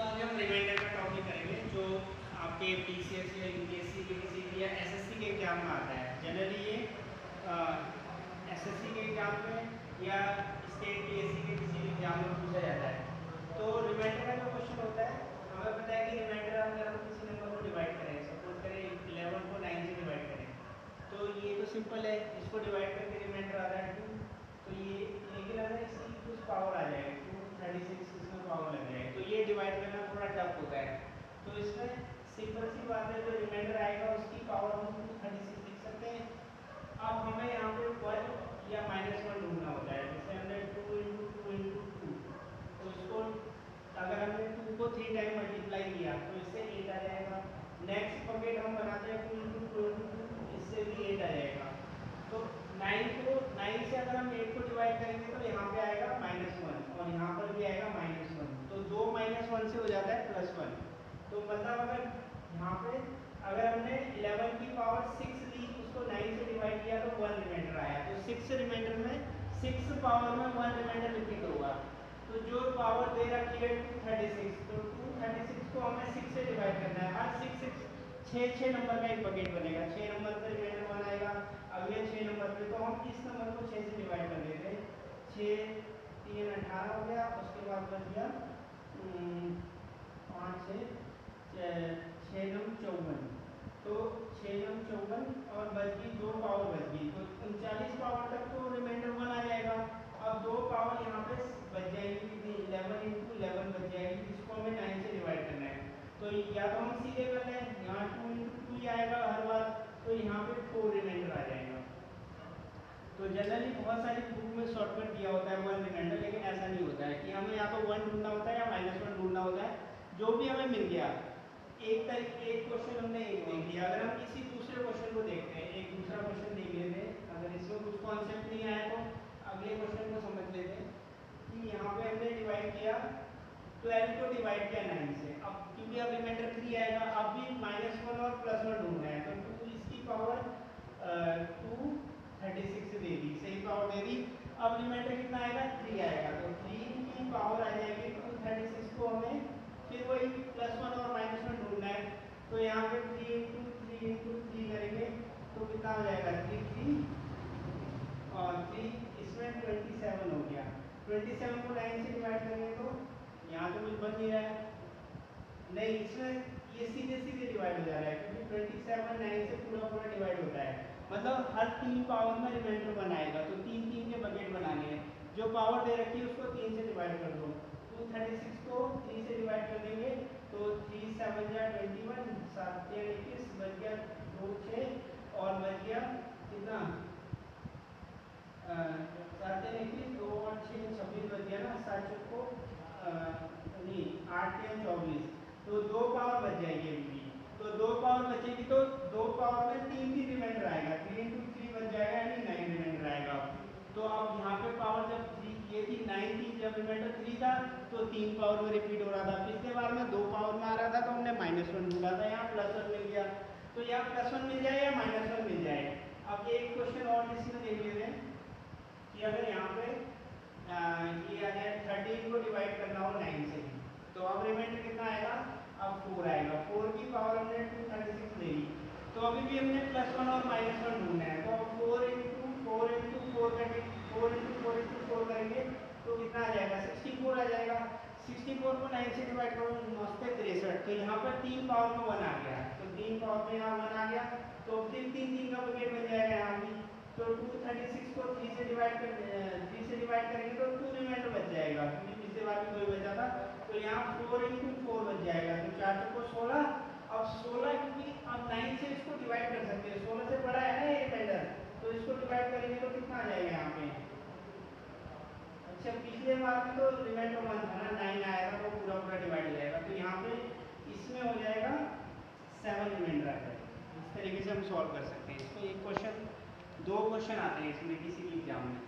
आज हम रिमाइंडर का टॉपिक करेंगे जो आपके पीसीएस या यूपीएससी के किसी भी या एसएससी के एग्जाम में आता है। जनरली ये एसएससी के एग्जाम में या स्टेट पीएससी के किसी भी एग्जाम में पूछा जाता है। तो रिमाइंडर का जो क्वेश्चन होता है, हमें पता है कि रिमाइंडर अगर हम किसी नंबर को डिवाइड करें, सपोज करें 11 को 9 से डिवाइड करें, तो ये तो सिंपल है, इसको डिवाइड करके रिमाइंडर आ रहा है 2। तो ये लेकिन अगर इसकी कुछ पावर आ जाए 236 इसमें पावर लग जाए तो ये डिवाइड करना थोड़ा टफ होता है। तो इसमें सिंपल सी बात है, जो रिमाइंडर आएगा उसकी पावर हम 236 लिख सकते हैं। अब हमें यहाँ पे 1 या -1 ढूंढना होता है। जैसे हमने 2 × 2 × 2, तो इसको अगर हमने 2 को 3 टाइम मल्टीप्लाई किया तो इससे 8 आ जाएगा। नेक्स्ट पॉकेट हम बनाते हैं 2 × 2 × 2, इससे भी 8 आ जाएगा। तो 9 से अगर हम 8 को डिवाइड करेंगे तो यहाँ पे आएगा -1 और यहाँ पर भी आएगा -1। तो 2 -1 से हो जाता है +1। तो मतलब अगर यहाँ पे अगर हमने 11 की पावर 6 ली, उसको 9 से डिवाइड किया तो 1 रिमाइंडर आया। तो 6 रिमाइंडर में 6 पावर में 1 रिमाइंडर रिपीट होगा। तो जो पावर दे रखी है 236, तो 236 को हमें 6 से डिवाइड करना है। हर 6 नंबर का एक बकेट बनेगा। 6 नंबर पर रिमाइंडर 1 आएगा, अगले 6 नंबर पे तो हम इस नंबर को 6 से डिवाइड कर देते हैं। 6 3 18 हो गया, उसके बाद बच गया 5 6 9 54। तो 6 9 54 और बच गई 2 पावर बच गई, तो 39 पावर तक तो रिमाइंडर 1 आ जाएगा। अब 2 पावर यहाँ पे बच जाएगी, 11 × 11 बच जाएगी, जिसको हमें 9 से डिवाइड करना है। तो या तो हम सीधे कर लें, यहाँ 2 × 2 ही आएगा हर बार, तो यहाँ पे 4 रिमाइंडर आ जाएगा। तो जनरली बहुत सारी बुक में शॉर्टकट दिया होता है 1 रिमाइंडर, लेकिन ऐसा नहीं होता है कि हमें या तो 1 ढूंढना होता है या -1 ढूंढना होता है। जो भी हमें मिल गया, एक क्वेश्चन हमने एक देख लिया। अगर हम किसी दूसरे क्वेश्चन को देखते हैं, एक दूसरा क्वेश्चन देख लेते हैं, अगर इसमें कुछ कॉन्सेप्ट नहीं आया तो अगले क्वेश्चन को समझ लेते हैं कि यहाँ पे हमने डिवाइड किया 12 को डिवाइड किया 9 से। अब क्योंकि अब रिमाइंडर 3 आएगा, अब भी -1 और +1 ढूंढना है, तो 2 इसकी पावर 236 दे दी, सही पावर दे दी। अब रिमाइंडर कितना आएगा 3 आएगा, तो 3 की पावर आ जाएगी 236 को हमें फिर वही +1 और -1 ढूंढना है। तो यहाँ पे 3 × 3 × 3 करेंगे तो कितना हो जाएगा 3 3 और 3, इसमें 27 हो गया। 27 को 9 से डिवाइड करेंगे तो यहाँ तो कुछ बन नहीं रहा है, नहीं इसमें ये सीधे सीधे डिवाइड हो जा रहा है, क्योंकि 27 9 से पूरा पूरा डिवाइड होता है। मतलब हर 3 पावर में रिमाइंडर 1 आएगा, तो 3 3 के बकेट बनाने हैं। जो पावर दे रखी है उसको 3 से डिवाइड कर दो। 236 को 3 से डिवाइड कर देंगे तो 3 7 जा 21, 7 3 21, बच गया 2 6 और बच गया कितना 7 3 21, 2 और 6 26 बच गया ना। 7 चौको नहीं 8 3 24, तो 2 पावर बच जाएगी अभी भी। तो 2 पावर बचेगी तो 2 पावर में 3 3 रिमाइंडर आएगा, 3 × 3 बच जाएगा, यानी 9 रिमाइंडर आएगा। तो अब यहाँ पे पावर जब 3 ये थी 9 थी, जब रिमाइंडर 3 था तो 3 पावर में रिपीट हो रहा था। पिछले बार में 2 पावर में आ रहा था तो हमने -1 ढूंढा था, यहाँ +1 मिल गया। तो यहाँ +1 मिल जाए या -1 मिल जाए। अब एक क्वेश्चन और जिसमें देख लेते हैं कि अगर यहाँ पे ये आ जाए 13 को डिवाइड करना हो 9 से, तो अब रिमाइंडर कितना आएगा, अब 4 आएगा। 4 की पावर हमने 236 ले ली, तो अभी भी हमने +1 और -1 ढूंढना है। तो अब 4 × 4 × 4 करेंगे, 4 × 4 × 4 करेंगे तो कितना आ जाएगा 64 आ जाएगा। 64 को 9 से डिवाइड करो 9 से 63, तो यहाँ पर 3 पावर में 1 आ गया, तो 3 पावर में यहाँ 1 आ गया, तो फिर 3 3 का बकेट बन जाएगा यहाँ भी। तो 236 को 3 से डिवाइड करेंगे तो 2 रिमाइंडर बच जाएगा, क्योंकि पिछले बार भी 2 बचा था। तो यहाँ 4 × 4 बच जाएगा, तो 4 को 16। अब 16 क्योंकि अब 9 से इसको डिवाइड कर सकते हैं, 16 से बड़ा है ना ये रिमाइंडर, तो इसको डिवाइड करेंगे तो कितना आ जाएगा यहाँ पे। अच्छा पिछले बार में तो रिमाइंडर 1 था ना, 9 आया था, तो पूरा पूरा डिवाइड हो जाएगा। तो यहाँ पे इसमें हो जाएगा 7 रिमाइंडर आ जाएगा। इस तरीके से हम सॉल्व कर सकते हैं इसको। एक क्वेश्चन 2 क्वेश्चन आते हैं इसमें किसी भी एग्जाम में।